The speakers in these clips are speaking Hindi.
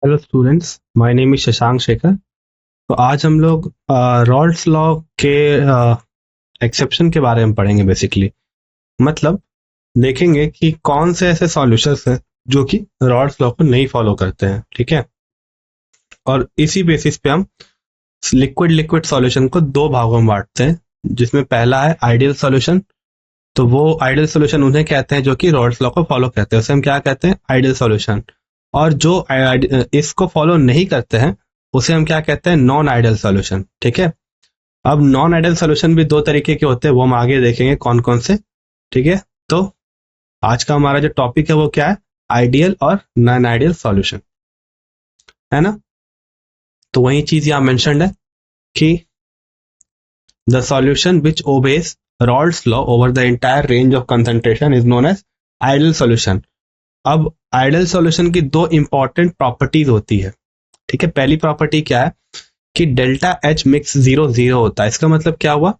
Hello students, my name is Shashank Shekhar. तो आज हम लोग रॉल्स लॉ के एक्सेप्शन के बारे में पढ़ेंगे। बेसिकली मतलब देखेंगे कि कौन से ऐसे सॉल्यूशंस हैं जो कि रॉल्स लॉ को नहीं फॉलो करते हैं। ठीक है, और इसी बेसिस पे हम लिक्विड लिक्विड सॉल्यूशन को दो भागों में बांटते हैं, जिसमें पहला है आइडियल सॉल्यूशन। तो वो आइडियल सॉल्यूशन उन्हें कहते हैं जो कि रॉल्स लॉ को फॉलो करते हैं, उसे हम क्या कहते हैं, आइडियल सॉल्यूशन। और जो इसको फॉलो नहीं करते हैं उसे हम क्या कहते हैं, नॉन आइडियल सॉल्यूशन। ठीक है, अब नॉन आइडियल सॉल्यूशन भी दो तरीके के होते हैं, वो हम आगे देखेंगे कौन कौन से। ठीक है, तो आज का हमारा जो टॉपिक है वो क्या है, आइडियल और नॉन आइडियल सॉल्यूशन, है ना। तो वही चीज यहाँ मेंशन्ड है कि the solution which obeys Raoult's law over the entire range of concentration is known as ideal solution. अब आइडियल सॉल्यूशन की दो इंपॉर्टेंट प्रॉपर्टीज होती है। ठीक है, पहली प्रॉपर्टी क्या है कि डेल्टा एच मिक्स 0 0 होता है। इसका मतलब क्या हुआ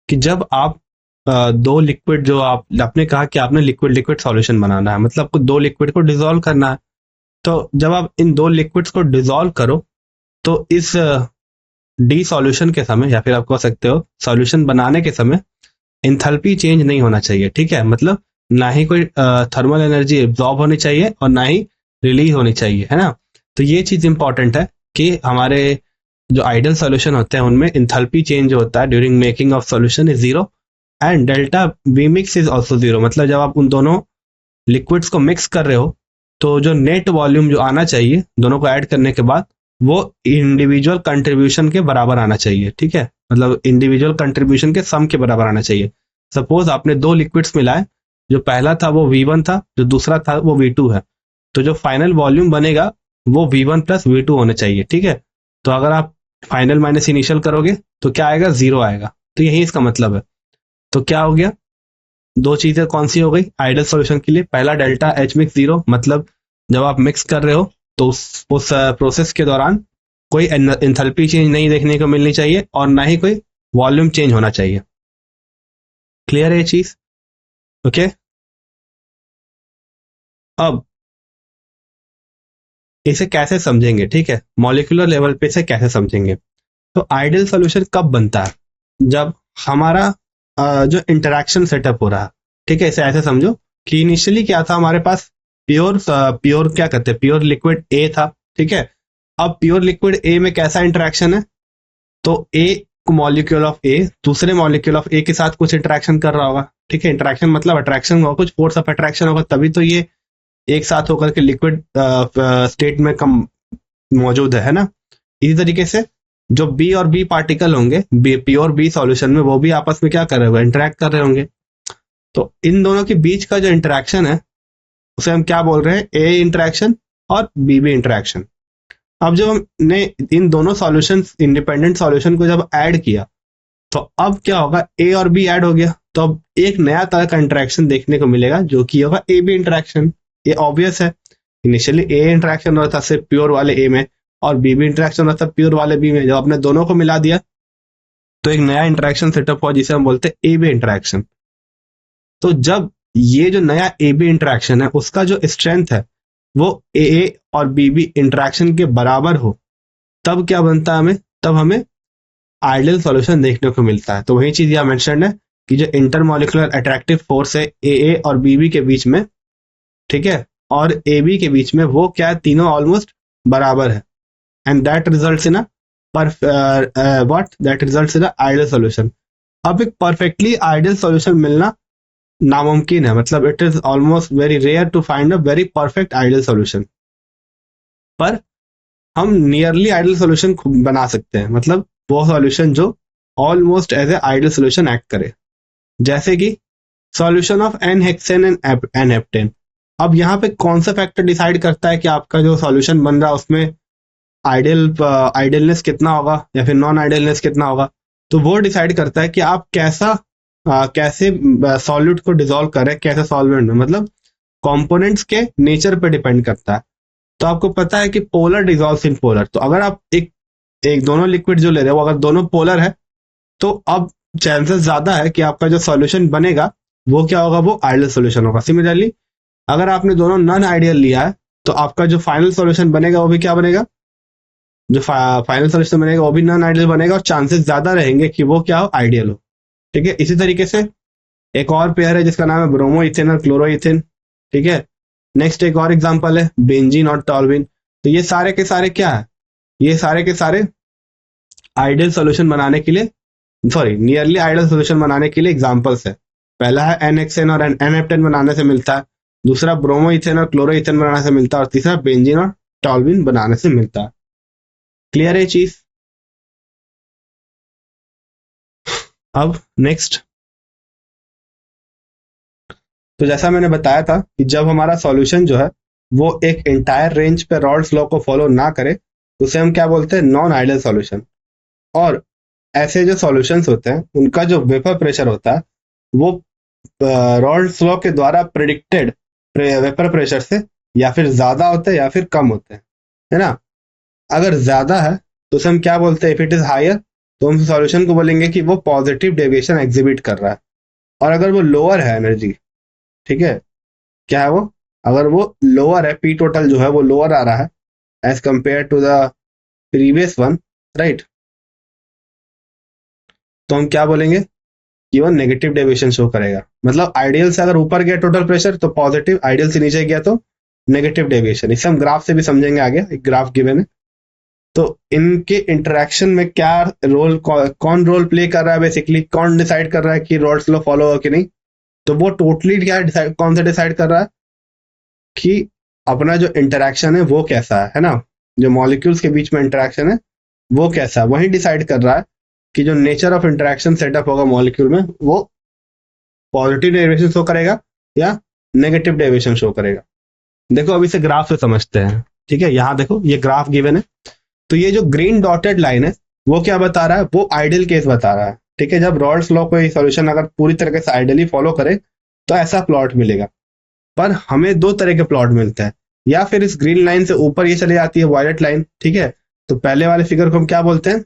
कि जब आप दो लिक्विड, जो आपने कहा कि आपने लिक्विड लिक्विड सॉल्यूशन बनाना है, मतलब आपको दो लिक्विड को डिसॉल्व करना है। तो जब आप इन दो लिक्विड्स को डिसॉल्व करो तो इस डी सॉल्यूशन के समय, या फिर आप कह सकते हो सॉल्यूशन बनाने के समय, इंथैल्पी चेंज नहीं होना चाहिए। ठीक है, मतलब ना ही कोई थर्मल एनर्जी एब्जॉर्ब होनी चाहिए और ना ही रिलीज होनी चाहिए, है ना। तो ये चीज इंपॉर्टेंट है कि हमारे जो आइडियल सॉल्यूशन होते हैं उनमें इंथैल्पी चेंज होता है during making of solution is 0 and delta V mix is also 0। मतलब जब आप उन दोनों लिक्विड्स को मिक्स कर रहे हो तो जो नेट वॉल्यूम जो आना चाहिए दोनों को ऐड करने के बाद, वो इंडिविजुअल कंट्रीब्यूशन के बराबर आना चाहिए। ठीक है, मतलब इंडिविजुअल कंट्रीब्यूशन के सम के बराबर आना चाहिए। सपोज आपने दो लिक्विड्स मिलाए, जो पहला था वो V1 था, जो दूसरा था वो V2 है, तो जो फाइनल वॉल्यूम बनेगा वो V1 प्लस V2 होने चाहिए। ठीक है, तो अगर आप फाइनल माइनस इनिशियल करोगे तो क्या आएगा, 0 आएगा। तो यही इसका मतलब है। तो क्या हो गया, दो चीजें कौन सी हो गई आइडियल सॉल्यूशन के लिए। पहला डेल्टा एच मिक्स 0, मतलब जब आप मिक्स कर रहे हो तो उस प्रोसेस के दौरान कोई एंथैल्पी चेंज नहीं देखने को मिलनी चाहिए और ना ही कोई वॉल्यूम चेंज होना चाहिए। क्लियर है ये चीज? ओके, अब इसे कैसे समझेंगे। ठीक है, मॉलिक्यूलर लेवल पे इसे कैसे समझेंगे। तो आइडियल सॉल्यूशन कब बनता है, जब हमारा जो इंटरेक्शन सेटअप हो रहा है। ठीक है, इसे ऐसे समझो कि इनिशियली क्या था, हमारे पास प्योर प्योर क्या कहते हैं, प्योर लिक्विड ए था। ठीक है, अब प्योर लिक्विड ए में कैसा इंटरेक्शन है, तो ए मॉलिक्यूल ऑफ ए दूसरे मॉलिक्यूल ऑफ ए के साथ कुछ इंटरेक्शन कर रहा होगा। ठीक है, इंटरेक्शन मतलब अट्रैक्शन होगा, कुछ फोर्स ऑफ अट्रैक्शन होगा, तभी तो ये एक साथ होकर के लिक्विड स्टेट में कम मौजूद है ना। इसी तरीके से जो बी और बी पार्टिकल होंगे प्योर बी सॉल्यूशन में, वो भी आपस में क्या कर रहे होंगे, इंटरेक्ट कर रहे होंगे। तो इन दोनों के बीच का जो इंटरेक्शन है उसे हम क्या बोल रहे हैं, ए इंटरेक्शन और बी बी इंटरेक्शन। अब जब हमने इन दोनों सॉल्यूशन, इंडिपेंडेंट सॉल्यूशन को जब ऐड किया तो अब क्या होगा, ए और बी ऐड हो गया, तो अब एक नया तरह का इंटरेक्शन देखने को मिलेगा जो कि होगा ए बी इंटरेक्शन। ये ऑब्वियस है, इनिशियली ए इंटरेक्शन हो रहा था सिर्फ प्योर वाले ए में और बी बी इंटरेक्शन हो रहा था प्योर वाले बी में। जब आपने दोनों को मिला दिया तो एक नया इंटरेक्शन सेटअप हुआ जिसे हम बोलते हैं ए बी इंटरेक्शन। तो जब ये जो नया ए बी इंटरेक्शन है उसका जो स्ट्रेंथ है वो ए और बी बी इंटरेक्शन के बराबर हो, तब क्या बनता है हमें, तब हमें आइडियल सॉल्यूशन देखने को मिलता है। तो वही चीज यहाँ मेंशन है कि जो इंटरमॉलिक्यूलर अट्रैक्टिव फोर्स है ए और बी के बीच में, ठीक है, और ए बी के बीच में, वो क्या है, तीनों ऑलमोस्ट बराबर है। And that results in a what that results in a ideal solution. अब एक परफेक्टली आइडियल सॉल्यूशन मिलना नामुमकिन है, मतलब it is almost very rare to find a very perfect ideal solution. पर हम नियरली आइडियल सॉल्यूशन बना सकते हैं, मतलब वो सॉल्यूशन जो almost as a ideal solution act करे, जैसे कि solution of N hexane and N heptane. अब यहाँ पे कौन सा फैक्टर डिसाइड करता है कि आपका जो सॉल्यूशन बन रहा है उसमें आइडियलनेस कितना होगा या फिर नॉन आइडियलनेस कितना होगा। तो वो डिसाइड करता है कि आप कैसे सॉल्यूट को डिसॉल्व करें, कैसे सॉल्वेंट में, मतलब कंपोनेंट्स के नेचर पे डिपेंड करता है। तो आपको पता है कि पोलर डिसॉल्व इन पोलर, तो अगर आप एक दोनों लिक्विड जो ले रहे हो अगर दोनों पोलर है तो अब चांसेस ज्यादा है कि आपका जो सॉल्यूशन बनेगा वो क्या होगा, वो आइडियल सॉल्यूशन होगा। सिमिलरली अगर आपने दोनों नॉन आइडियल लिया है तो आपका जो फाइनल सॉल्यूशन बनेगा वो भी क्या बनेगा, जो फाइनल सॉल्यूशन बनेगा वो भी नॉन आइडियल बनेगा, और चांसेस ज्यादा रहेंगे कि वो क्या हो, आइडियल हो। ठीक है, इसी तरीके से एक और पेयर है जिसका नाम है ब्रोमो इथेन और क्लोरो इथेन। ठीक है, नेक्स्ट एक और एग्जांपल है बेंजीन और टॉल्विन। तो ये सारे के सारे क्या है, ये सारे के सारे आइडियल सॉल्यूशन बनाने के लिए, सॉरी नियरली आइडियल सॉल्यूशन बनाने के लिए एग्जांपल्स है। पहला है NHN और NF10 बनाने से मिलता है, दूसरा ब्रोमो इथेन और क्लोरो इथेन बनाने से मिलता है, और तीसरा बेंजीन और टॉल्विन बनाने से मिलता है। क्लियर है चीज? अब नेक्स्ट, तो जैसा मैंने बताया था कि जब हमारा सॉल्यूशन जो है वो एक एंटायर रेंज पे रॉल्स लॉ को फॉलो ना करे तो उसे हम क्या बोलते हैं, नॉन आइडियल सॉल्यूशन। और ऐसे जो सॉल्यूशंस होते हैं उनका जो वेपर प्रेशर होता है वो रॉल्स लॉ के द्वारा प्रिडिक्टेड वेपर प्रेशर से या फिर ज्यादा होते हैं या फिर कम होते हैं, है ना। अगर ज्यादा है तो उसे हम क्या बोलते हैं, इफ इट इज हायर तो हम सॉल्यूशन को बोलेंगे कि वो पॉजिटिव डेविएशन एग्जिबिट कर रहा है। और अगर वो लोअर है एनर्जी, ठीक है, क्या है वो, अगर वो लोअर है, पी टोटल जो है वो लोअर आ रहा है as compare to the previous one, right, तो हम क्या बोलेंगे कि वो नेगेटिव डेविएशन शो करेगा। मतलब आइडियल से अगर ऊपर गया टोटल प्रेशर तो पॉजिटिव, आइडियल से नीचे गया तो नेगेटिव डेविएशन। इसे हम ग्राफ से भी समझेंगे आगे, एक ग्राफ गिवन है। तो इनके इंटरेक्शन में क्या रोल, कौन रोल प्ले कर रहा है, बेसिकली कौन डिसाइड कर रहा है कि रॉल्स लॉ फॉलो हो कि नहीं, तो वो टोटली क्या डिसाइड, कौन सा डिसाइड कर रहा है कि अपना जो इंटरेक्शन है वो कैसा है ना, जो मॉलिक्यूल्स के बीच में इंटरेक्शन है वो कैसा है, वही डिसाइड कर रहा है कि जो नेचर ऑफ इंटरेक्शन सेटअप होगा मॉलिक्यूल में वो पॉजिटिव डेविएशन शो करेगा या नेगेटिव डेविएशन शो करेगा। देखो अभी से ग्राफ से समझते हैं। ठीक है, यहाँ देखो ये ग्राफ गिवन है, तो ये जो ग्रीन डॉटेड लाइन है वो क्या बता रहा है, वो आइडियल केस बता रहा है। ठीक है, जब रॉल्स लॉ कोई सॉल्यूशन अगर पूरी तरीके से आइडियली फॉलो करे तो ऐसा प्लॉट मिलेगा। पर हमें दो तरह के प्लॉट मिलते हैं, या फिर इस ग्रीन लाइन से ऊपर ये चली जाती है वायलेट लाइन। ठीक है, तो पहले वाले फिगर को हम क्या बोलते हैं,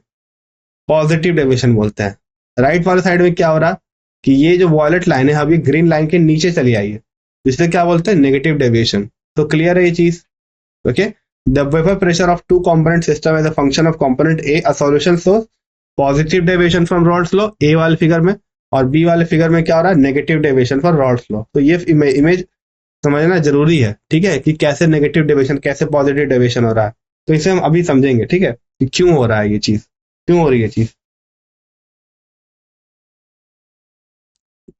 पॉजिटिव डेविएशन बोलते हैं। राइट वाले साइड में क्या हो रहा कि ये जो वायलेट लाइन है अभी ग्रीन लाइन के नीचे चली आई है, इसलिए क्या बोलते हैं, नेगेटिव डेविएशन। तो क्लियर है ये चीज? Okay, the vapor pressure of two component system as a function of component A solution shows positive deviation from Raoult's law A वाले फिगर में, और B वाले फिगर में क्या हो रहा है, negative deviation for Rawls law. तो ये इमेज समझना जरूरी है, ठीक है, कि कैसे नेगेटिव डेविएशन कैसे पॉजिटिव डेविएशन हो रहा है। तो इसे हम अभी समझेंगे, ठीक है, कि क्यों हो रहा है ये चीज, क्यों हो रही है चीज।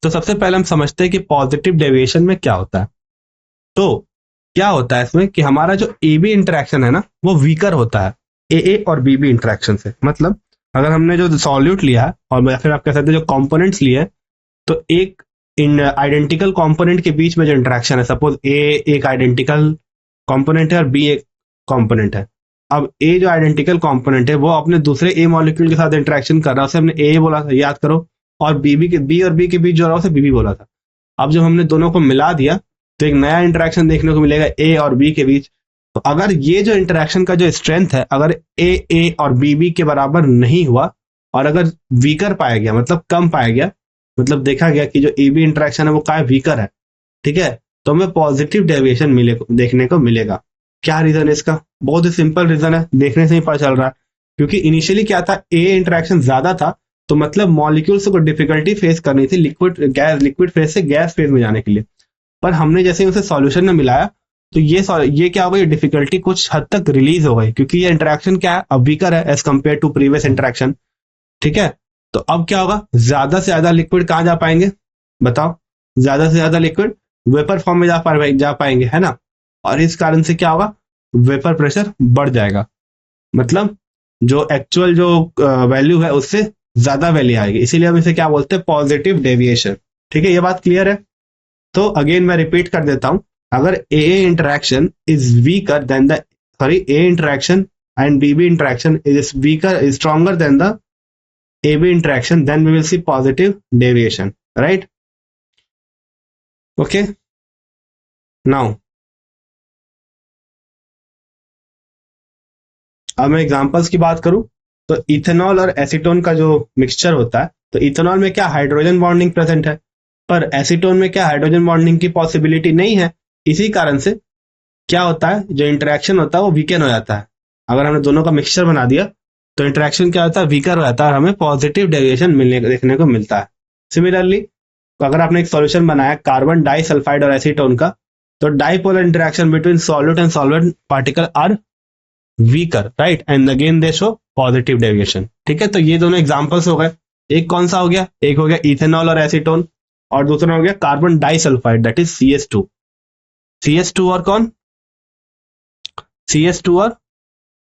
तो सबसे पहले हम समझते हैं कि पॉजिटिव डेविएशन में क्या होता है। तो क्या होता है इसमें कि हमारा जो ए बी इंटरेक्शन है ना वो वीकर होता है ए और बी इंटरेक्शन से। मतलब अगर हमने जो सॉल्यूट लिया है और या फिर आप कह सकते हैं जो कंपोनेंट्स लिए हैं, तो एक इन आइडेंटिकल कंपोनेंट के बीच में जो इंटरेक्शन है, सपोज ए एक आइडेंटिकल कंपोनेंट है और बी एक कंपोनेंट है। अब ए जो आइडेंटिकल कंपोनेंट है वो अपने दूसरे ए मॉलिक्यूल के साथ इंटरेक्शन कर रहा है, उसे हमने ए बोला था, याद करो, और बी और बी के बीच जो रहा उसे बी बोला था। अब जब हमने दोनों को मिला दिया तो एक नया इंटरेक्शन देखने को मिलेगा ए और बी के बीच। तो अगर ये जो इंटरेक्शन का जो स्ट्रेंथ है, अगर ए और बी के बराबर नहीं हुआ और अगर वीकर पाया गया, मतलब कम पाया गया, मतलब देखा गया कि जो ए बी इंटरेक्शन है वो क्या वीकर है, ठीक है, तो हमें पॉजिटिव डेविएशन देखने को मिलेगा। क्या रीजन है इसका? बहुत ही सिंपल रीजन है, देखने से ही पता चल रहा है। क्योंकि इनिशियली क्या था, ए इंटरेक्शन ज्यादा था, तो मतलब मॉलिक्यूल्स को डिफिकल्टी फेस करनी थी लिक्विड फेज से गैस फेज में जाने के लिए। पर हमने जैसे उसे सॉल्यूशन में मिलाया तो ये क्या हो गई, डिफिकल्टी कुछ हद तक रिलीज हो गई, क्योंकि ये इंटरेक्शन क्या है, अब वीकर है as compare to previous interaction. ठीक है, तो अब क्या होगा, ज्यादा से ज्यादा लिक्विड कहां जा पाएंगे, बताओ, ज्यादा से ज्यादा लिक्विड वेपर फॉर्म में जा पाएंगे, है ना। और इस कारण से क्या होगा, वेपर प्रेशर बढ़ जाएगा, मतलब जो एक्चुअल जो वैल्यू है उससे ज्यादा वैल्यू आएगी, इसीलिए हम इसे क्या बोलते हैं, पॉजिटिव डेविएशन। ठीक है, ये बात क्लियर है। तो अगेन मैं रिपीट कर देता हूं, अगर A interaction is weaker than the A interaction and B interaction is weaker is stronger than the A B interaction, then we will see positive deviation, right. Okay, now अब मैं एग्जांपल्स की बात करूं तो इथेनॉल और एसीटोन का जो मिक्सचर होता है, तो इथेनॉल में क्या हाइड्रोजन बॉन्डिंग प्रेजेंट है, पर एसीटोन में क्या हाइड्रोजन बॉन्डिंग की पॉसिबिलिटी नहीं है। इसी कारण से क्या होता है, जो इंटरेक्शन होता है वो वीकन हो जाता है। अगर हमने दोनों का मिक्सचर बना दिया तो इंटरेक्शन क्या होता है, वीकर हो जाता है और हमें पॉजिटिव डेविएशन मिलने देखने को मिलता है। सिमिलरली अगर आपने एक सॉल्यूशन बनाया कार्बन डाइसल्फाइड और एसीटोन का, तो dipolar interaction between solute and solvent particle are weaker, right, and again they show positive deviation. ठीक है, तो ये दोनों एग्जांपल्स हो गए। एक कौन सा हो गया, एक हो गया इथेनॉल और एसीटोन, और दूसरा हो गया carbon disulphide that is CH2। CH2 और कौन, CH2 और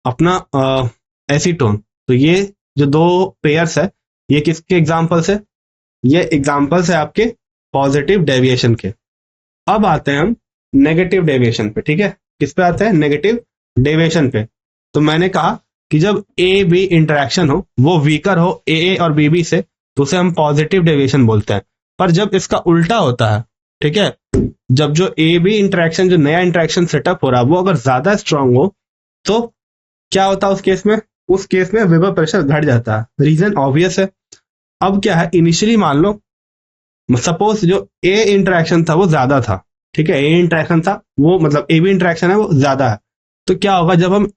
अपना एसीटोन। तो ये जो दो पेयर्स है ये किसके एग्जांपल्स है, ये एग्जांपल्स है आपके पॉजिटिव डेविएशन के। अब आते हैं हम नेगेटिव डेविएशन पे। ठीक है, किस पे आते हैं, नेगेटिव डेविएशन पे। तो मैंने कहा कि जब ए बी इंटरेक्शन हो वो वीकर हो ए और बी से, तो उसे हम पॉजिटिव डेविएशन बोलते हैं। पर जब इसका उल्टा होता है, ठीक है, जब जो ए बी इंटरेक्शन, जो नया इंटरेक्शन सेटअप हो रहा है वो अगर ज्यादा स्ट्रांग हो, तो क्या होता है उस केस में, उस केस में वेपर प्रेशर घट जाता है। रीजन ऑब्वियस है। अब क्या है, इनिशियली मान लो सपोज जो ए इंटरेक्शन था वो ज्यादा था, ठीक है, ए इंटरेक्शन था वो, मतलब ए बी इंटरेक्शन है वो ज्यादा है, तो क्या होगा जब हम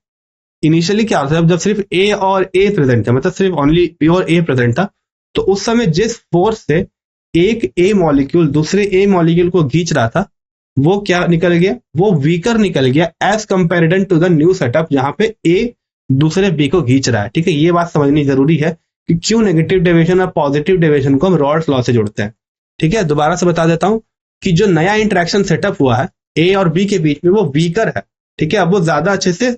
इनिशियली क्या होता है, जब सिर्फ ए और ए प्रेजेंट था, मतलब सिर्फ ओनली पी और ए प्रेजेंट था, तो उस समय जिस फोर्स से एक ए मॉलिक्यूल दूसरे ए मॉलिक्यूल को खींच रहा था वो क्या निकल गया, वो वीकर निकल गया as comparison to the new setup जहां पे ए दूसरे बी को खींच रहा है। ठीक है, ये बात समझनी जरूरी है कि क्यों नेगेटिव डेविएशन और पॉजिटिव डेविएशन को हम रॉल्स लॉ से जोड़ते हैं। ठीक है, दोबारा से बता देता हूं कि जो नया इंटरेक्शन सेटअप हुआ है ए और बी के बीच में वो वीकर है। ठीक है, अब वो ज्यादा अच्छे से,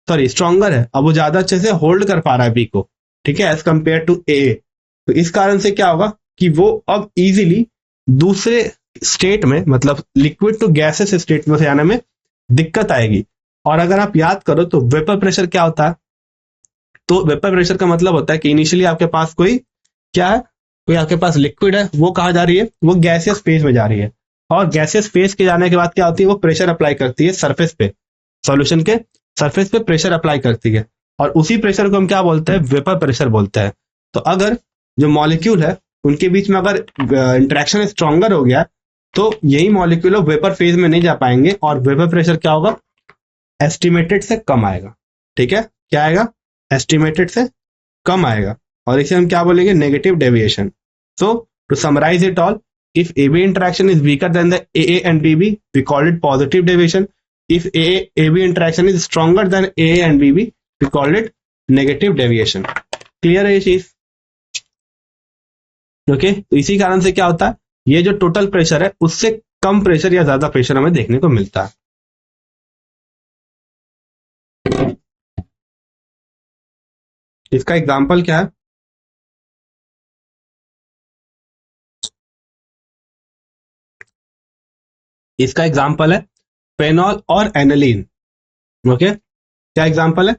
सॉरी स्ट्रॉन्गर है, अब वो ज्यादा अच्छे से होल्ड कर पा रहा है बी को, ठीक है, एज कंपेयर टू ए। तो इस कारण से क्या होगा कि वो अब इजीली दूसरे स्टेट में, मतलब लिक्विड टू गैसेस स्टेट में से आने में दिक्कत आएगी। और अगर आप याद करो तो वेपर प्रेशर क्या होता है, तो वेपर प्रेशर का मतलब होता है कि इनिशियली आपके पास कोई क्या है, कोई आपके पास लिक्विड है, वो कहाँ जा रही है, वो गैसियस फेज में जा रही है, और गैसियस फेज के जाने के बाद क्या होती है, वो प्रेशर अप्लाई करती है सरफेस पे, सॉल्यूशन के सरफेस पे प्रेशर अप्लाई करती है, और उसी प्रेशर को हम क्या बोलते हैं, वेपर प्रेशर बोलते हैं। तो अगर जो मॉलिक्यूल है उनके बीच में अगर इंटरेक्शन स्ट्रॉन्गर हो गया तो यही मॉलिक्यूल वेपर फेज में नहीं जा पाएंगे और वेपर प्रेशर क्या होगा, एस्टिमेटेड से कम आएगा। ठीक है, क्या आएगा, एस्टिमेटेड से कम आएगा, और इसे हम क्या बोलेंगे, negative deviation. So to summarize it all, if AB interaction is weaker than the AA and BB, we call it positive deviation. If AB interaction is stronger than AA and BB, we call it negative deviation. Clear है ये चीज? ओके, तो इसी कारण से क्या होता है, ये जो टोटल प्रेशर है उससे कम प्रेशर या ज्यादा प्रेशर हमें देखने को मिलता है। इसका एग्जाम्पल क्या है, इसका एग्जाम्पल है फेनॉल और एनिलीन। ओके, क्या एग्जाम्पल है,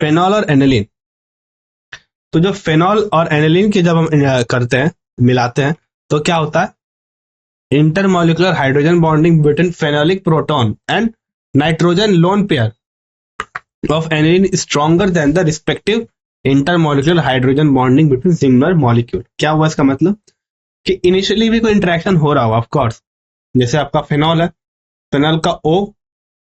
फेनॉल और एनिलीन। तो जो फेनॉल और एनिलीन की जब हम करते हैं, मिलाते हैं, तो क्या होता है, intermolecular hydrogen bonding between phenolic proton and nitrogen lone pair of aniline stronger than the respective intermolecular hydrogen bonding between similar molecule. क्या हुआ इसका मतलब कि इनिशियली भी कोई इंटरेक्शन हो रहा हो, ऑफ कोर्स, जैसे आपका फेनॉल है, फेनॉल का O,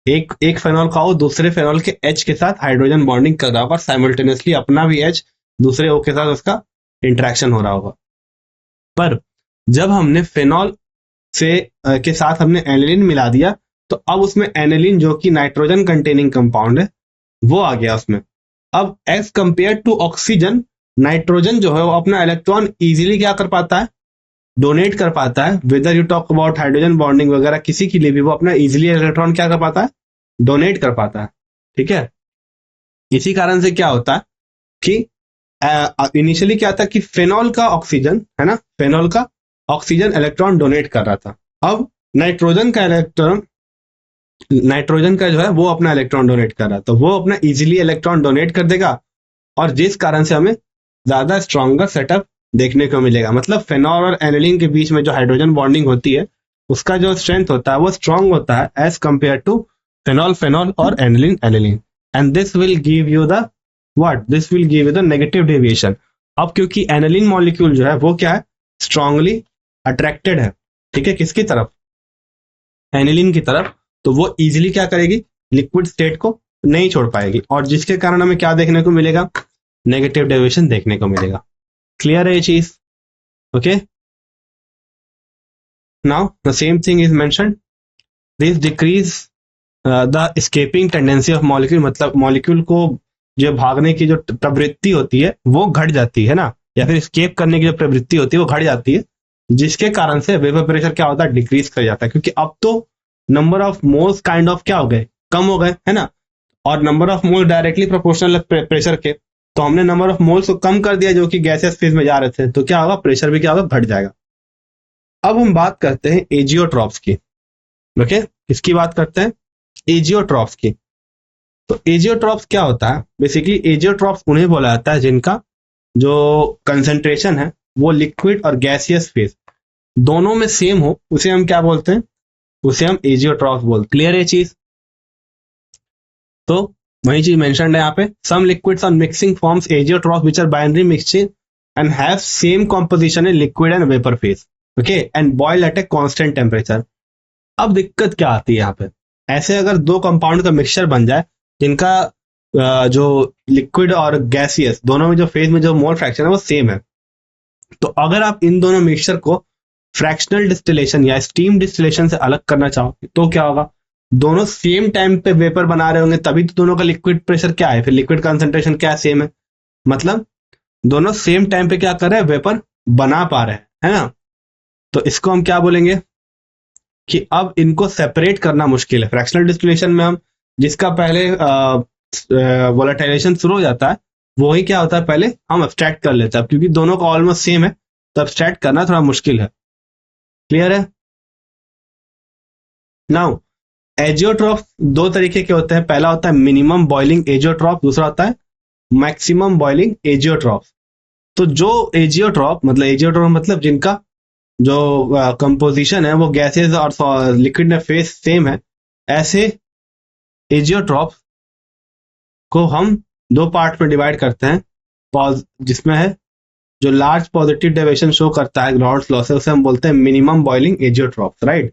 एक फेनॉल का O दूसरे फेनॉल के H के साथ हाइड्रोजन बॉन्डिंग कर रहा होगा, साइमल्टेनियसली अपना भी H दूसरे O के साथ उसका इंटरेक्शन हो रहा होगा। पर जब हमने फेनॉल से के साथ हमने एनिलीन मिला दिया, तो अब उसमें एनिलीन जो कि नाइट्रोजन कंटेनिंग कंपाउंड है वो आ गया उसमें। अब as compare to oxygen, nitrogen जो है वो अपना इलेक्ट्रॉन इजीली क्या कर पाता है, डोनेट कर पाता है। Whether you talk about hydrogen bonding वगैरह किसी के लिए भी वो अपना इजीली इलेक्ट्रॉन क्या कर पाता है, डोनेट कर पाता है। ठीक है, इसी कारण से क्या होता है कि इनिशियली क्या था कि फेनॉल का ऑक्सीजन है ना, फेनॉल का ऑक्सीजन इलेक्ट्रॉन डोनेट कर रहा था। अब नाइट्रोजन का इलेक्ट्रॉन, नाइट्रोजन का जो है वो अपना इलेक्ट्रॉन डोनेट कर रहा है, तो वो अपना इजीली इलेक्ट्रॉन डोनेट कर देगा, और जिस कारण से हमें ज्यादा स्ट्रॉन्गर सेटअप देखने को मिलेगा। मतलब फेनॉल और एनिलीन के बीच में जो हाइड्रोजन बॉन्डिंग होती है उसका जो स्ट्रेंथ होता है वो स्ट्रॉन्ग होता है as compare to phenol phenol और aniline aniline, and this will give you the what, this will give you the negative deviation. अब क्योंकि एनिलीन मॉलिक्यूल जो है वो क्या है, स्ट्रांगली अट्रैक्टेड है, ठीक है, किसकी तरफ, एनिलीन की तरफ, तो वो इजीली क्या करेगी, लिक्विड स्टेट को नहीं छोड़ पाएगी, और जिसके कारण हमें क्या देखने को मिलेगा, नेगेटिव डेविएशन देखने को मिलेगा। क्लियर है ये चीज? Okay, now the same thing is mentioned, this decrease the escaping tendency of molecule, मतलब मॉलिक्यूल को जो भागने की जो प्रवृत्ति होती है वो घट जाती है ना, या फिर एस्केप करने की जो प्रवृत्ति होती है वो घट जाती है, जिसके कारण से वेपर प्रेशर क्या होता है, डिक्रीज कर जाता है, क्योंकि अब तो number of moles kind of क्या हो गए, कम हो गए, है ना, और number of mole directly proportional pressure के, तो हमने नंबर ऑफ मोल्स को कम कर दिया जो कि गैसियस फेज में जा रहे थे, तो क्या होगा, प्रेशर भी क्या होगा, घट जाएगा। अब हम बात करते हैं एजियोट्रॉप्स की। ओके, किसकी बात करते हैं, एजियोट्रॉप्स की। तो एजियोट्रॉप्स क्या होता है, बेसिकली एजियोट्रॉप्स उन्हें बोला जाता है जिनका जो कंसंट्रेशन है वो लिक्विड और गैसियस फेज दोनों में सेम हो, उसे हम क्या बोलते हैं, उसे हम एजियोट्रॉप्स बोलते हैं। क्लियर है चीज? तो वही चीज मेंशन्ड है यहाँ पे, some liquids on mixing forms azeotropes which are binary mixture and have same composition in liquid and vapour phase, okay, and boil at a constant temperature. अब दिक्कत क्या आती है यहाँ पे, ऐसे अगर दो कंपाउंड का मिक्सचर बन जाए जिनका जो लिक्विड और गैसियस दोनों में जो फेज में जो मोल फ्रैक्शन है वो सेम है, तो अगर आप इन दोनों मिक्सचर को फ्रैक्शनल डिस्टिलेशन या स्टीम डिस्टिलेशन से अलग करना चाहो तो क्या होगा, दोनों सेम टाइम पे वेपर बना रहे होंगे, तभी तो दोनों का लिक्विड प्रेशर क्या है, फिर लिक्विड कंसंट्रेशन क्या है, सेम है, मतलब दोनों सेम टाइम पे क्या कर रहे हैं, वेपर बना पा रहे हैं, है ना। तो इसको हम क्या बोलेंगे कि अब इनको सेपरेट करना मुश्किल है। फ्रैक्शनल डिस्टिलेशन में हम जिसका पहले वोलेटाइलेशन शुरू हो जाता है वो ही क्या होता है, पहले हम एब्स्ट्रैक्ट कर लेते हैं, क्योंकि दोनों का ऑलमोस्ट सेम है तो एब्स्ट्रैक्ट करना थोड़ा मुश्किल है। क्लियर है? नाउ एजियोट्रॉप दो तरीके के होते हैं, पहला होता है मिनिमम बॉइलिंग एजियोट्रॉप, दूसरा होता है मैक्सिमम बॉइलिंग एजियोट्रॉप। तो जो एजियोट्रॉप मतलब जिनका जो कंपोजिशन है वो गैसेस और लिक्विड में फेज सेम है, ऐसे एजियोट्रॉप को हम दो पार्ट में डिवाइड करते हैं, जिसमें है जो लार्ज पॉजिटिव डेविएशन शो करता है रॉल्स लॉ से, उसे हम बोलते हैं मिनिमम बॉइलिंग एजियोट्रॉप, राइट।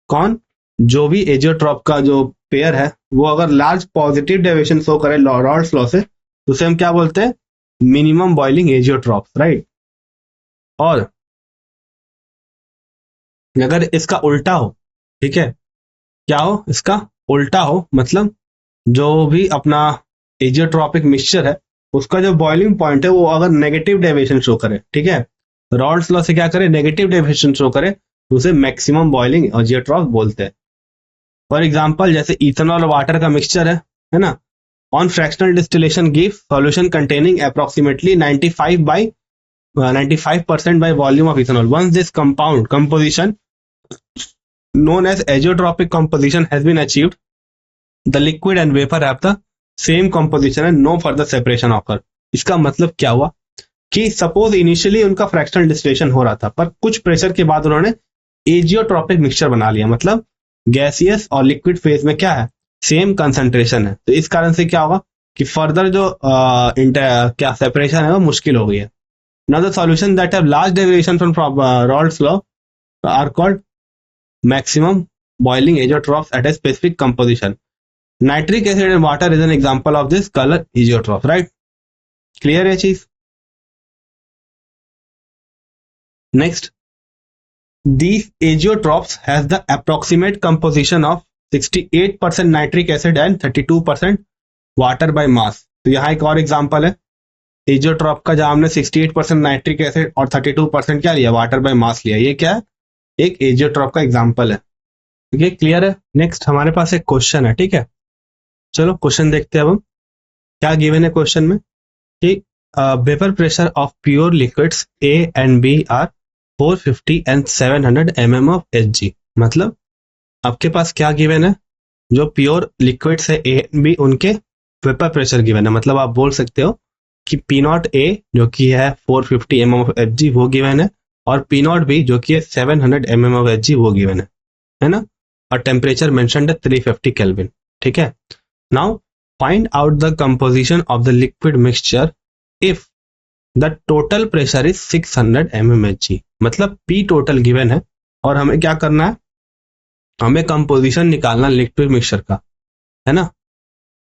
कौन, जो भी एजियोट्रॉप का जो पेयर है वो अगर लार्ज पॉजिटिव डेविएशन शो करे रॉल्स लॉ से, तो उसे हम क्या बोलते हैं, मिनिमम बॉइलिंग एजियोट्रॉप, राइट। और अगर इसका उल्टा हो, ठीक है, क्या हो, इसका उल्टा हो, मतलब जो भी अपना एजियोट्रॉपिक मिक्सचर है उसका जो बॉइलिंग पॉइंट है वो अगर नेगेटिव डेविएशन शो करे, ठीक है, रॉल्स लॉ से क्या करे, नेगेटिव डेविएशन शो करे, तो उसे मैक्सिमम बॉइलिंग एजियोट्रॉप बोलते हैं। फॉर एग्जांपल जैसे इथेनॉल और वाटर का मिक्सचर है ना, on fractional distillation give solution containing approximately 95% by volume of ethanol. Once this compound composition known as azeotropic composition has been achieved, the liquid and vapor have the same composition and no further separation occur. इसका मतलब क्या हुआ कि सपोज इनिशियली उनका फ्रैक्शनल डिस्टिलेशन हो रहा था, पर कुछ प्रेशर के बाद उन्होंने एजियोट्रोपिक मिक्सचर बना लिया, मतलब गैसियस और लिक्विड फेज में क्या है, सेम कंसंट्रेशन है, तो इस कारण से क्या होगा कि फर्दर जो क्या सेपरेशन है वो मुश्किल हो गई है। Now the solution that have large deviation from Raoult's law are called maximum boiling azeotrophs at a specific composition. Nitric acid and water is an example of this color azeotroph, right? Clear है चीज? Next, these azeotrophs has the approximate composition of 68% nitric acid and 32% water by mass. तो यहाँ एक और एग्जाम्पल है एजियोट्रॉप का, जहां हमने 68% नाइट्रिक एसिड और 32% क्या लिया, वाटर बाय मास लिया। ये क्या है, एक एजियोट्रॉप का एग्जांपल है। ठीक है, क्लियर है? नेक्स्ट हमारे पास एक क्वेश्चन है, ठीक है, चलो क्वेश्चन देखते हैं अब हम क्या गिवन है क्वेश्चन में कि vapour pressure of pure liquids A and B are 450 and 700 mm of Hg। मतलब आपके पास क्या गिवन है, जो प्योर लिक्विड्स है ए एंड बी उनके वेपर प्रेशर गिवन है, मतलब आप बोल सकते हो कि पी नॉट ए जो कि है 450 mm ऑफ Hg वो गिवन है, और पी नॉट बी जो कि है 700 mm ऑफ Hg वो गिवन है ना, और टेम्परेचर मेंशन्ड है 350 केल्विन। ठीक है, now find out the composition of the liquid mixture if the total pressure is 600 mm Hg। मतलब पी टोटल गिवन है और हमें क्या करना है, हमें कंपोजिशन निकालना लिक्विड मिक्सचर का। है ना।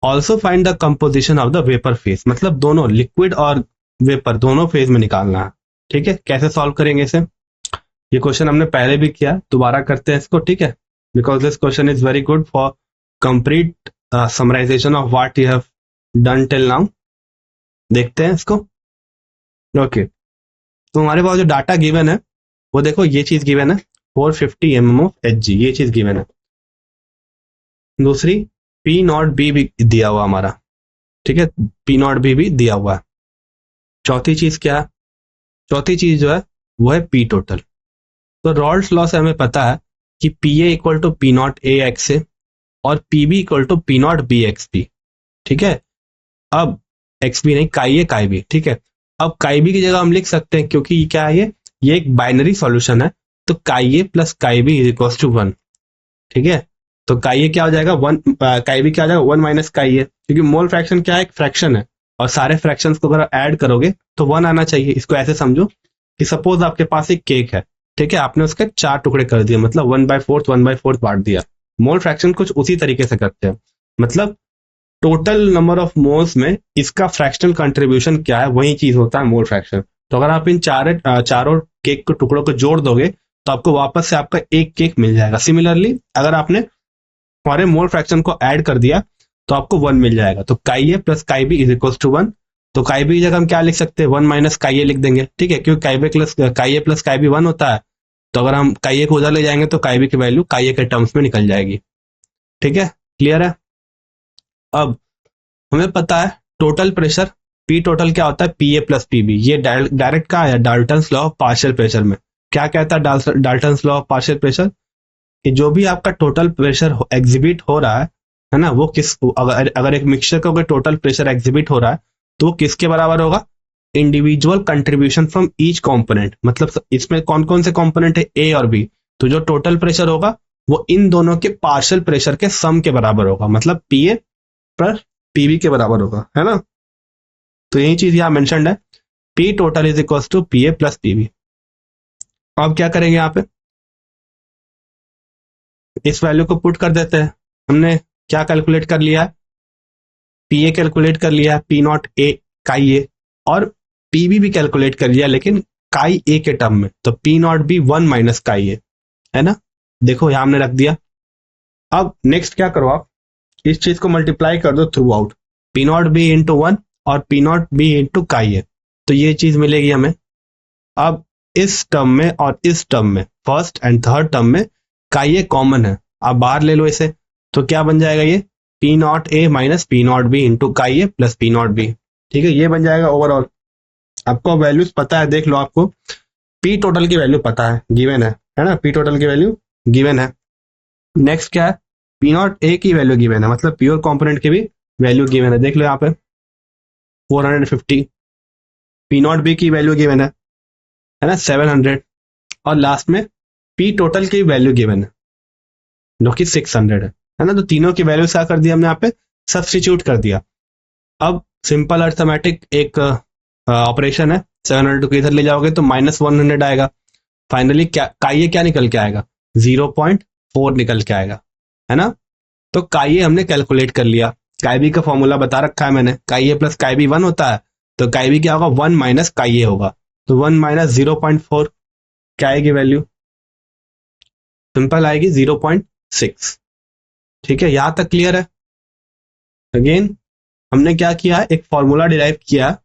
Also find the composition of the vapour phase, मतलब दोनों लिक्विड और वेपर दोनों फेज में निकालना है। ठीक है, कैसे सॉल्व करेंगे इसे, ये क्वेश्चन हमने पहले भी किया, दोबारा करते हैं इसको। ठीक है, because this question is very good for complete summarization of what you have done till now. देखते हैं इसको। ओके, तो हमारे पास जो डाटा गिवन है वो देखो, ये चीज गिवन है 450 mm ऑफ Hg, ये चीज गिवन है। दूसरी पी नॉट बी भी दिया हुआ हमारा, ठीक है, पी नॉट बी भी दिया हुआ है। चौथी चीज क्या है, चौथी चीज जो है वो है पी टोटल। तो रॉल्स लॉ से हमें पता है कि P A equal to P naught A X A और P B equal to P naught B X B. ठीक है, अब एक्स बी नहीं, काई ए काई बी। ठीक है, अब काई बी की जगह हम लिख सकते हैं, क्योंकि क्या है ये एक बाइनरी सॉल्यूशन है, तो chi A plus chi B is equal to 1। ठीक है, तो काई ए क्या हो जाएगा 1, काई बी क्या हो जाएगा 1 माइनस काई ए, क्योंकि मोल फ्रैक्शन क्या है, एक फ्रैक्शन है, और सारे फ्रैक्शंस को अगर ऐड करोगे तो 1 आना चाहिए। इसको ऐसे समझो कि सपोज आपके पास एक केक है, ठीक है, आपने उसके 4 टुकड़े कर दिए, मतलब 1/4 बांट दिया। मोल फ्रैक्शन कुछ उसी तरीके से करते हैं, मतलब टोटल नंबर ऑफ मोल्स में इसका फ्रैक्शनल कंट्रीब्यूशन क्या है, वही चीज होता है मोल फ्रैक्शन। तो अगर आप इन चारों केक के टुकड़ों को जोड़ दोगे तो आपको वापस से आपका एक केक मिल जाएगा। सिमिलरली अगर आपने हमारे मोल फ्रैक्शन को ऐड कर दिया तो आपको 1 मिल जाएगा। तो chi A plus chi B is equal to 1। तो काई बी की जगह हम क्या लिख सकते हैं, 1 माइनस काई ए लिख देंगे। ठीक है, क्योंकि काई ए प्लस काई बी 1 होता है, तो अगर हम काई ए को उधर ले जाएंगे तो काई बी की वैल्यू काई ए के टर्म्स में निकल जाएगी। ठीक है, क्लियर है। अब हमें पता है टोटल प्रेशर, पी टोटल क्या होता है, P A plus P B. ये डायरेक्ट कहा है Dalton's law of partial pressure में। क्या कहता है Dalton's law of partial pressure, कि जो भी आपका टोटल प्रेशर एग्जिबिट हो रहा है ना, वो किस, अगर एक मिक्सचर का कोई टोटल प्रेशर एग्जिबिट हो रहा है तो वो किसके बराबर होगा, individual contribution from each component. मतलब इसमें कौन कौन से कंपोनेंट है, ए और बी, तो जो टोटल प्रेशर होगा वो इन दोनों के पार्शियल प्रेशर के सम के बराबर होगा, मतलब पी ए प्लस पीबी के बराबर होगा, है ना। तो यही चीज यहां मेंशन्ड है, P total is equal to P A plus PB. अब क्या करेंगे, यहाँ पे इस वैल्यू को पुट कर देते हैं। हमने क्या कैलकुलेट कर लिया है, पी ए कैलकुलेट कर लिया है, पी नॉट ए काई ए, और पीबी भी कैलकुलेट कर लिया, लेकिन काई ए के टर्म में। तो पी नॉट बी 1 माइनस काई ए, है ना। देखो यहां हमने रख दिया। अब नेक्स्ट क्या करो, आप इस चीज को मल्टीप्लाई कर दो through out, P naught B into 1 और पी नॉट बी इंटू काई ए, तो ये चीज मिलेगी हमें। अब इस टर्म में और इस टर्म में, फर्स्ट एंड थर्ड टर्म में काई ए कॉमन है, आप बाहर ले लो इसे, तो क्या बन जाएगा ये, पी नॉट ए minus P naught B into काई A plus P naught B. ठीक है, ये बन जाएगा ओवरऑल। आपको वैल्यूज पता है, देख लो, आपको पी टोटल की वैल्यू पता है, गिवन है ना, पी टोटल की वैल्यू गिवन है। नेक्स्ट क्या है, पी नॉट ए की वैल्यू गिवन है, मतलब प्योर कंपोनेंट की भी वैल्यू गिवन है, देख लो यहाँ पे 450। पी नॉट बी की वैल्यू गिवन है ना 700, और लास्ट में पी टोटल की वैल्यू गिवन है जो कि 600 है ना। तो तीनों की वैल्यू क्या कर दिया हमने, यहाँ पे सब्स्टिट्यूट कर दिया। अब सिंपल अर्थमेटिक एक ऑपरेशन है, 700 को इधर ले जाओगे तो -100 आएगा। फाइनली क्या काई ए क्या निकल के आएगा, 0.4 निकल के आएगा, है ना। तो काई ए हमने कैलकुलेट कर लिया, काई बी का फॉर्मूला बता रखा है मैंने, काई ए प्लस काई बी 1 होता है, तो काई बी क्या होगा 1 माइनस काई ए होगा, तो 1 माइनस 0.4 क्या आएगी वैल्यू, सिंपल आएगी 0.6। ठीक है, यहां तक क्लियर है। अगेन हमने क्या किया है, एक फॉर्मूला डिराइव किया,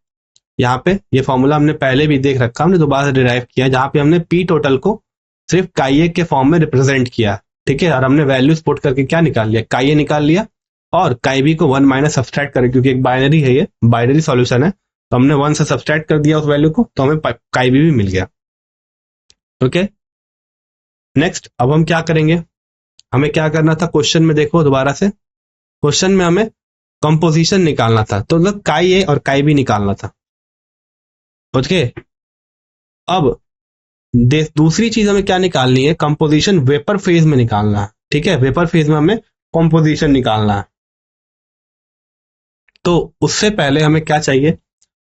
यहाँ पे ये फॉर्मूला हमने पहले भी देख रखा, हमने दोबारा से डिराइव किया, जहां पे हमने पी टोटल को सिर्फ काई ए के फॉर्म में रिप्रेजेंट किया। ठीक है, और हमने वैल्यूज पुट करके क्या निकाल लिया, काई ए निकाल लिया, और काई बी को 1 माइनस सब्सट्रैक्ट करें, क्योंकि एक बाइनरी है, ये बाइनरी सॉल्यूशन है, तो हमने 1 से सब्सट्रैक्ट कर दिया उस वैल्यू को, तो हमें काई बी भी मिल गया। ओके, नेक्स्ट अब हम क्या करेंगे, हमें क्या करना था, क्वेश्चन में देखो दोबारा से, क्वेश्चन में हमें कंपोजिशन निकालना था, तो मतलब काई ए और काई बी निकालना था। ओके, अब दूसरी चीज हमें क्या निकालनी है, कंपोजिशन वेपर फेज में निकालना है। ठीक है, वेपर फेज में हमें कंपोजिशन निकालना है। तो उससे पहले हमें क्या चाहिए,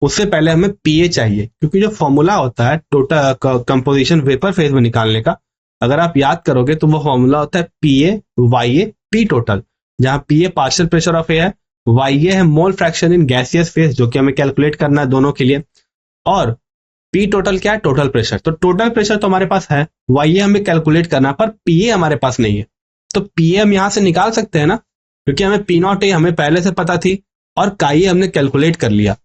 उससे पहले हमें पीए चाहिए, क्योंकि जो फॉर्मूला होता है टोटल कंपोजिशन वेपर फेज में निकालने का, अगर आप याद करोगे तो वो फॉर्मूला होता है PA Y A P total. जहां P A partial pressure of A है, वाई ए है mole fraction in gaseous phase, जो कि हमें कैलकुलेट करना है दोनों के लिए, और पी टोटल क्या है, टोटल प्रेशर। तो टोटल प्रेशर तो हमारे पास है, वाई ए हमें कैलकुलेट करना है, पर पी ए हमारे पास नहीं है। तो पी ए हम यहां से निकाल सकते हैं ना, क्योंकि हमें पी नॉट ए हमें पहले से पता थी और काई ए हमने कैलकुलेट कर लिया।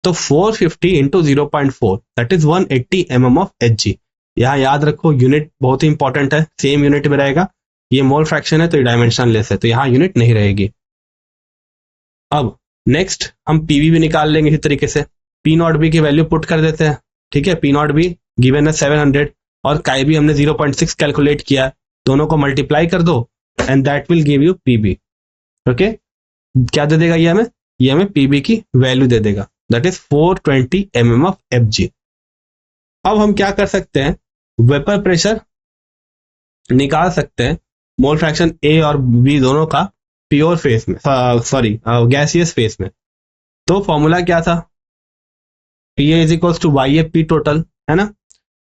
तो 450 into 0.4 that is 180 mm of H G. यहाँ याद रखो यूनिट बहुत ही इंपॉर्टेंट है, सेम यूनिट में रहेगा। ये मोल फ्रैक्शन है तो ये डायमेंशन लेस है, तो यहाँ यूनिट नहीं रहेगी। अब नेक्स्ट हम पीवी भी निकाल लेंगे इसी तरीके से। पी नॉट बी की वैल्यू पुट कर देते हैं, ठीक है। पी नॉट बी गिवन है 700 और काई बी हमने 0.6 कैलकुलेट किया है, दोनों को मल्टीप्लाई कर दो and that will give you PB. Okay, क्या दे देगा ये हमें पीबी की वैल्यू दे देगा, that is 420 mm of F G. अब हम क्या कर सकते हैं, वेपर प्रेशर निकाल सकते हैं, मोल फ्रैक्शन ए और बी दोनों का प्योर फेस में, सॉरी गैसियस फेस में। तो फॉर्मूला क्या था, P A is equals to Y A P total, है ना।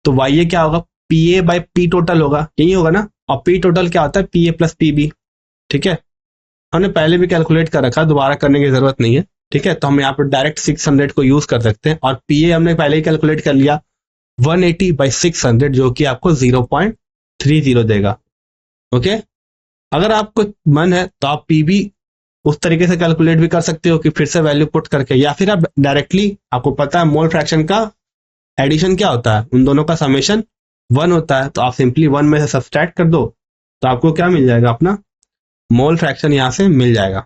तो वाई ए क्या होगा, P A by P total होगा, यही होगा ना। और पी टोटल क्या होता है, P A plus P B, ठीक है। हमने पहले भी कैलकुलेट कर रखा, दोबारा करने की जरूरत नहीं है, ठीक है। तो हम यहाँ पर डायरेक्ट 600 को यूज कर सकते हैं, और पी ए हमने पहले ही कैलकुलेट कर लिया 180 बाई 600, जो कि आपको 0.30 देगा। ओके, अगर आपको मन है तो आप पीबी उस तरीके से कैलकुलेट भी कर सकते हो कि फिर से वैल्यू पुट करके, या फिर आप डायरेक्टली, आपको पता है मोल फ्रैक्शन का एडिशन क्या होता है, उन दोनों का समेशन 1 होता है, तो आप सिंपली 1 में से सब्सट्रैक्ट कर दो तो आपको क्या मिल जाएगा, अपना मोल फ्रैक्शन यहां से मिल जाएगा,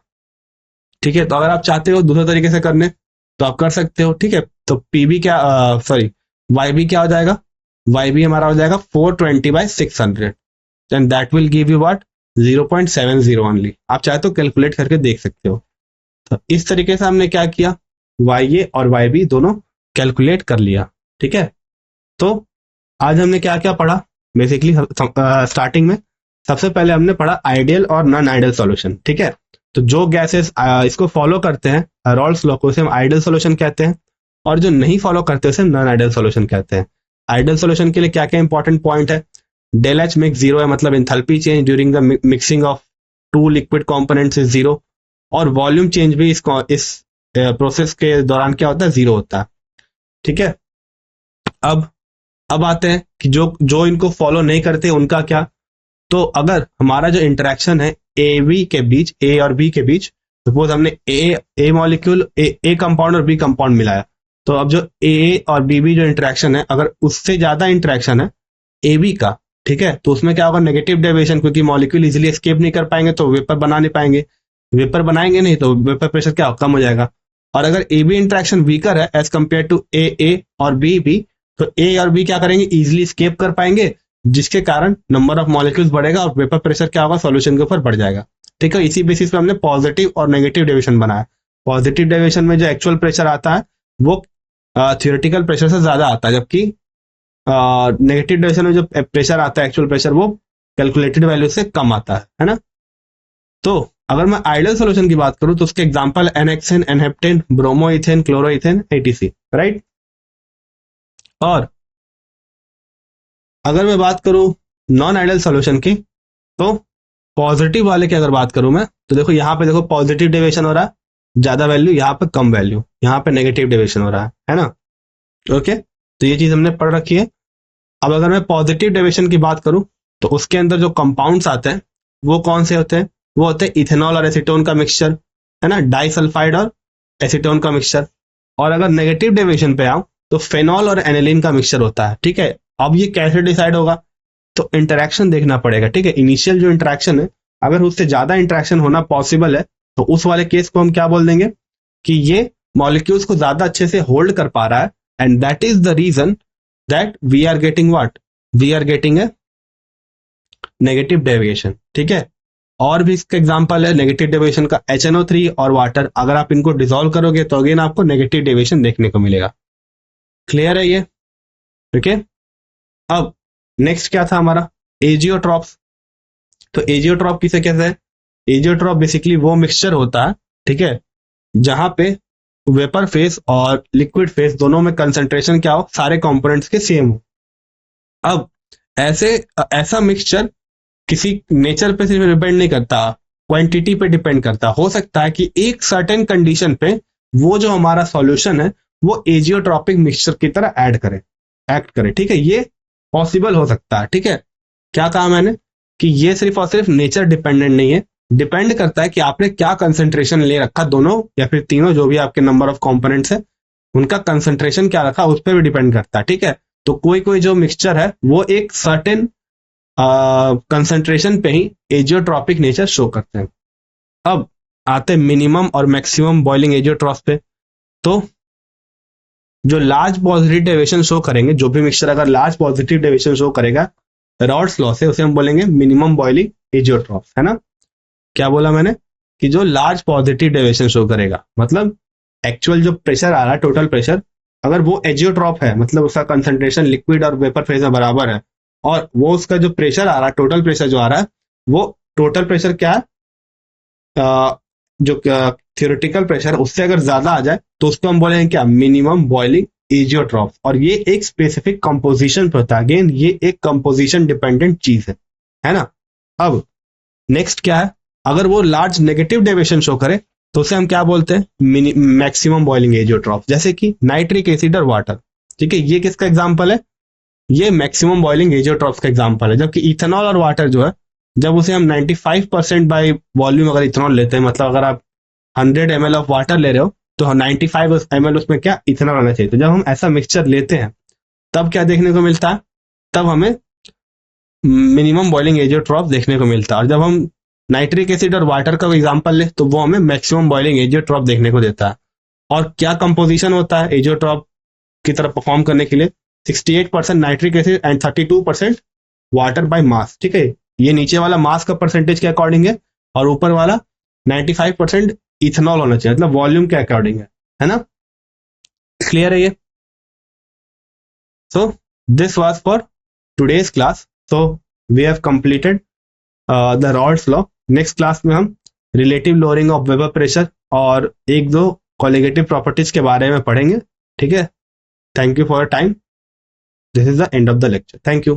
ठीक है। तो अगर आप चाहते हो दूसरे तरीके से करने तो आप कर सकते हो, ठीक है। तो पीबी क्या, सॉरी वाई बी क्या हो जाएगा, वाई बी हमारा हो जाएगा 420 by 600 and that will give you what 0.70 only. आप चाहे तो कैलकुलेट करके देख सकते हो। तो इस तरीके से हमने क्या किया, वाई ए और वाई बी दोनों कैलकुलेट कर लिया, ठीक है। तो आज हमने क्या क्या पढ़ा, बेसिकली स्टार्टिंग में सबसे पहले हमने पढ़ा आइडियल और नॉन आइडियल सॉल्यूशन, ठीक है। तो जो गैसेस इसको फॉलो करते हैं रॉल्स लॉ को, उसे हम आइडियल सॉल्यूशन कहते हैं, और जो नहीं फॉलो करते उसे नॉन आइडियल सॉल्यूशन कहते हैं। आइडियल सॉल्यूशन के लिए क्या क्या इंपॉर्टेंट पॉइंट है, डेल एच मिक्स जीरो है, मतलब enthalpy change during the mixing of two liquid components is zero, और वॉल्यूम चेंज भी इस प्रोसेस के दौरान क्या होता है, जीरो होता है, ठीक है। अब आते हैं कि जो इनको फॉलो नहीं करते उनका क्या। तो अगर हमारा जो इंटरेक्शन है ए बी के बीच, ए और बी के बीच, सपोज हमने ए मॉलिक्यूल ए कंपाउंड और बी कंपाउंड मिलाया, तो अब जो ए और बी जो इंटरेक्शन है, अगर उससे ज्यादा इंटरेक्शन है ए बी का, ठीक है, तो उसमें क्या होगा, नेगेटिव डेविएशन, क्योंकि मॉलिक्यूल इजीली एस्केप नहीं कर पाएंगे तो वेपर बना नहीं पाएंगे, वेपर बनाएंगे नहीं तो वेपर प्रेशर क्या कम हो जाएगा। और अगर ए बी इंटरेक्शन वीकर है एज कंपेयर टू ए और बी, तो ए और बी क्या करेंगे, इजिली स्केप कर पाएंगे, जिसके कारण नंबर ऑफ मॉलिक्यूल्स बढ़ेगा और वेपर प्रेशर क्या होगा, सॉल्यूशन के ऊपर बढ़ जाएगा, ठीक है। इसी बेसिस पे हमने पॉजिटिव और नेगेटिव डेविएशन बनाया। पॉजिटिव डेविएशन में जो एक्चुअल प्रेशर आता है वो थियोरेटिकल प्रेशर से ज्यादा आता है, जबकि नेगेटिव डेविएशन में जो प्रेशर आता है, एक्चुअल प्रेशर, वो कैलकुलेटेड वैल्यू से कम आता है ना। तो अगर मैं आइडियल सॉल्यूशन की बात करूं तो उसके example n hexane, n heptane, bromoethane, chloroethane, etc, right. और अगर मैं बात करूं नॉन आइडियल सॉल्यूशन की, तो पॉजिटिव वाले की अगर बात करूं मैं, तो देखो यहाँ पे देखो पॉजिटिव डेविएशन हो रहा है, ज्यादा वैल्यू, यहाँ पे कम वैल्यू, यहाँ पे नेगेटिव डेविएशन हो रहा है ना। ओके, तो ये चीज हमने पढ़ रखी है। अब अगर मैं पॉजिटिव डेविएशन की बात करूं तो उसके अंदर जो कंपाउंड्स आते हैं वो कौन से होते हैं, वो होते हैं इथेनॉल और एसीटोन का मिक्सचर, है ना, डाइसल्फाइड और एसीटोन का मिक्सचर। और अगर नेगेटिव डेविएशन पे आऊं तो फेनॉल और एनिलीन का मिक्सचर होता है, ठीक है। अब ये कैसे डिसाइड होगा, तो इंटरेक्शन देखना पड़ेगा, ठीक है। इनिशियल जो इंटरेक्शन है, अगर उससे ज्यादा इंटरेक्शन होना पॉसिबल है तो उस वाले केस को हम क्या बोल देंगे कि ये मॉलिक्यूल्स को ज्यादा अच्छे से होल्ड कर पा रहा है, and that is the reason that we are getting what, we are getting a negative deviation, ठीक है। और भी इसका एग्जांपल है नेगेटिव डेविएशन का HNO3 और वाटर, अगर आप इनको डिसॉल्व करोगे तो अगेन आपको नेगेटिव डेविएशन देखने को मिलेगा। क्लियर है ये, ठीक है। अब नेक्स्ट क्या था हमारा, एजियोट्रॉप्स। तो एजियोट्रॉप किसे कहते हैं, एजियोट्रॉप बेसिकली वो मिक्सचर होता है, ठीक है, जहां पे वेपर फेस और लिक्विड फेस दोनों में कंसंट्रेशन क्या हो, सारे कंपोनेंट्स के सेम हो। अब ऐसा मिक्सचर किसी नेचर पे सिर्फ डिपेंड नहीं करता, क्वांटिटी पे डिपेंड करता है। हो सकता है कि एक सर्टेन कंडीशन पे वो जो हमारा सॉल्यूशन है वो एजियोट्रॉपिक मिक्सचर की तरह एक्ट करे। ठीक है, ये पॉसिबल हो सकता है। ठीक है, क्या कहा मैंने कि ये सिर्फ और सिर्फ नेचर डिपेंडेंट नहीं है, डिपेंड करता है कि आपने क्या कंसंट्रेशन ले रखा, दोनों या फिर तीनों, जो भी आपके नंबर ऑफ कंपोनेंट्स है उनका कंसंट्रेशन क्या रखा उस पर भी डिपेंड करता है। ठीक है, तो कोई कोई जो मिक्सचर है वो एक सर्टेन कंसंट्रेशन पे ही एजियोट्रॉपिक नेचर शो करते हैं। अब आते मिनिमम और मैक्सिमम बॉइलिंग एजियोट्रॉप पे। तो जो लार्ज पॉजिटिव डेविएशन शो करेंगे, जो भी मिक्सचर अगर लार्ज पॉजिटिव डेविएशन शो करेगा रॉल्स लॉ से, उसे हम बोलेंगे मिनिमम बॉइलिंग एजियोट्रॉप, है ना। क्या बोला मैंने कि जो लार्ज पॉजिटिव डेविएशन शो करेगा, मतलब एक्चुअल जो प्रेशर आ रहा है, टोटल प्रेशर, अगर वो एजियोट्रॉप है, मतलब उसका कंसंट्रेशन लिक्विड और वेपर फेज में बराबर है, और वो उसका जो प्रेशर आ रहा है, टोटल प्रेशर जो आ रहा है, वो टोटल प्रेशर क्या है, जो थियोरेटिकल प्रेशर उससे अगर ज्यादा आ जाए तो उसको हम बोलेंगे क्या, मिनिमम बॉइलिंग एजियोट्रॉप। और ये एक स्पेसिफिक कंपोजिशन पर होता है। अगेन ये एक कंपोजिशन डिपेंडेंट चीज है ना। अब नेक्स्ट क्या है, अगर वो लार्ज नेगेटिव डेविएशन शो करे तो उसे हम क्या बोलते हैं, मैक्सिमम बॉइलिंग एजियोट्रॉप। जैसे कि नाइट्रिक एसिड और वाटर। ठीक है, ये किसका एग्जाम्पल है, ये मैक्सिमम बॉइलिंग एजियोट्रॉप्स का एग्जाम्पल है। जबकि इथेनॉल और वाटर जो है, जब उसे हम 95% बाई वॉल्यूम अगर इथेनॉल लेते हैं, मतलब अगर आप 100 ml ऑफ वाटर ले रहे हो तो 95 ml उसमें क्या, इथेनॉल आना चाहिए। तो जब हम ऐसा मिक्सचर लेते हैं तब क्या देखने को मिलता है, तब हमें मिनिमम बॉइलिंग एजियोट्रॉप देखने को मिलता है। और जब हम नाइट्रिक एसिड और वाटर का एग्जाम्पल ले तो वो हमें मैक्सिमम बॉइलिंग एजियोट्रॉप देखने को देता है। और क्या कंपोजिशन होता है एजियोट्रॉप की तरह परफॉर्म करने के लिए, 68% nitric acid and 32% water by mass. ठीक है, ये नीचे वाला मास का परसेंटेज के अकॉर्डिंग है और ऊपर वाला 95% इथेनॉल होना चाहिए, मतलब वॉल्यूम के अकॉर्डिंग है ना। क्लियर है ये। So this was for today's class. So we have completed the Raoult's law. Next class में हम relative lowering of vapour pressure और एक दो कोलिगेटिव प्रॉपर्टीज के बारे में पढ़ेंगे। ठीक है, thank you for your time. This is the end of the lecture. Thank you.